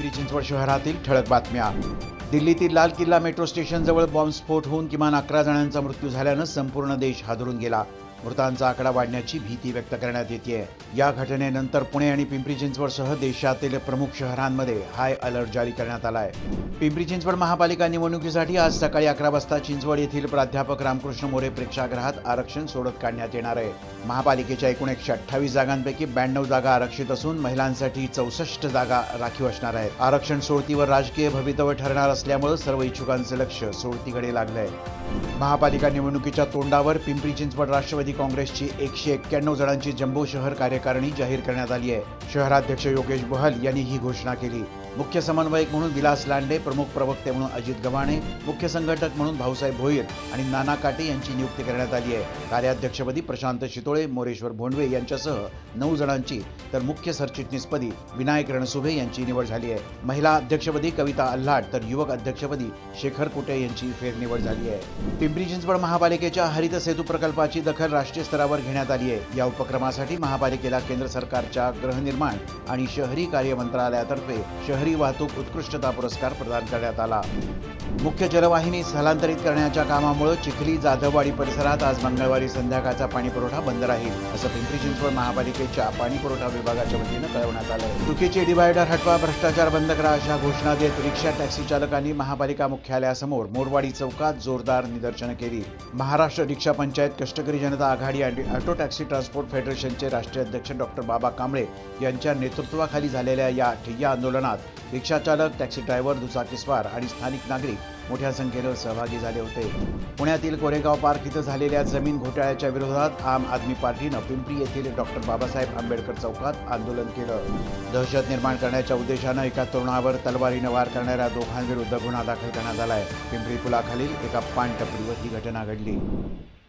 पिंपरी चिंचवड शहरातील ठळक बातम्या। दिल्लीतील लाल किल्ला मेट्रो स्टेशनजवळ बॉम्बस्फोट होऊन किमान 11 जणांचा मृत्यू झाल्यानं संपूर्ण देश हादरून गेला। मृतांचा आकडा वाढण्याची भीती व्यक्त करण्यात येते। या घटनेनंतर पुणे आणि पिंपरी चिंचवडसह देशातील प्रमुख शहरांमध्ये हाय अलर्ट जारी करण्यात आला आहे। पिंपरी चिंचवड महापालिका निवडणुकीसाठी आज सकाळी 11 वाजता चिंचवड येथील प्राध्यापक रामकृष्ण मोरे प्रेक्षागृहात आरक्षण सोडत काढण्यात येणार आहे। महापालिकेच्या एकूण 128 जागांपैकी 92 जागा आरक्षित असून महिलांसाठी 64 जागा राखीव असणार आहेत। आरक्षण सोडतीवर राजकीय भवितव्य ठरणार असल्यामुळे सर्व इच्छुकांचे लक्ष सोडतीकडे लागलंय। महापालिका निवडणुकीच्या तोंडावर पिंपरी चिंचवड राष्ट्रवादी काँग्रेसची 191 जणांची जम्बो शहर कार्यकारिणी जाहीर करण्यात आली आहे। शहराध्यक्ष योगेश बहल यांनी ही घोषणा केली। मुख्य समन्वयक म्हणून विलास लांडे, प्रमुख प्रवक्ते म्हणून अजित गव्हाणे, मुख्य संघटक म्हणून भाऊसाहेब भोईर आणि नाना काटे यांची नियुक्ती करण्यात आली आहे। कार्याध्यक्षपदी प्रशांत शितोळे, मोरेश्वर भोंडवे यांच्यासह 9 जणांची तर मुख्य सरचिटणीसपदी विनायक रणसुभे यांची निवड झाली आहे। महिला अध्यक्षपदी कविता अल्हाट तर युवक अध्यक्षपदी शेखर कुटे यांची फेरनिवड झाली आहे। पिंपरी चिंचवड महापालिकेच्या हरित सेतू प्रकल्पाची दखल राष्ट्रीय स्तरावर घेण्यात आली आहे। या उपक्रमासाठी महापालिकेला केंद्र सरकारच्या गृहनिर्माण आणि शहरी कार्य मंत्रालयातर्फे शहरी वाहतूक उत्कृष्टता पुरस्कार प्रदान करण्यात आला। मुख्य जलवाहिनी स्थलांतरित करण्याच्या कामामुळे चिखली जाधववाडी परिसरात आज मंगळवारी संध्याकाळचा पाणीपुरवठा बंद राहील, असं पिंपरी चिंचवड महापालिकेच्या पाणीपुरवठा विभागाच्या वतीनं कळवण्यात आलं। चुकीचे डिव्हायडर हटवा, भ्रष्टाचार बंद करा अशा घोषणा देत रिक्षा टॅक्सी चालकांनी महापालिका मुख्यालयासमोर मोरवाडी चौकात जोरदार निदर्शनं केली। महाराष्ट्र रिक्षा पंचायत कष्टकरी जनता आघाडी आणि ऑटो टॅक्सी ट्रान्सपोर्ट फेडरेशनचे राष्ट्रीय अध्यक्ष डॉक्टर बाबा कांबळे यांच्या नेतृत्वाखाली झालेल्या या ठिय्या आंदोलनात रिक्षा चालक, टॅक्सी ड्रायव्हर, दुचाकीस्वार आणि स्थानिक नागरिक मोठ्या संख्येनं सहभागी झाले होते। पुण्यातील कोरेगाव पार्क इथं झालेल्या जमीन घोटाळ्याच्या विरोधात आम आदमी पार्टीनं पिंपरी येथील डॉक्टर बाबासाहेब आंबेडकर चौकात आंदोलन केलं। दहशत निर्माण करण्याच्या उद्देशानं एका तरुणावर तलवारीनं वार करणाऱ्या दोघांविरुद्ध गुन्हा दाखल करण्यात आला आहे। पिंपरी पुलाखालील एका पानटपरीवर ही घटना घडली।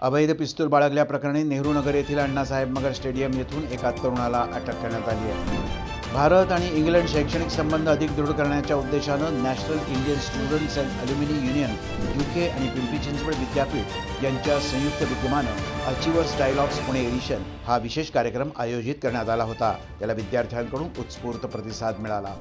अवैध पिस्तूल बाळगल्याप्रकरणी नेहरू नगर येथील अण्णासाहेब नगर स्टेडियम येथून एका तरुणाला अटक करण्यात आली आहे। भारत आणि इंग्लंड शैक्षणिक संबंध अधिक दृढ करण्याच्या उद्देशानं national Indian students and alumni union UK आणि पिंपरी चिंचवड विद्यापीठ यांच्या संयुक्त विद्यमानं अचिव्हर्स डायलॉग्स पुणे एडिशन हा विशेष कार्यक्रम आयोजित करण्यात आला होता। त्याला विद्यार्थ्यांकडून उत्स्फूर्त प्रतिसाद मिळाला।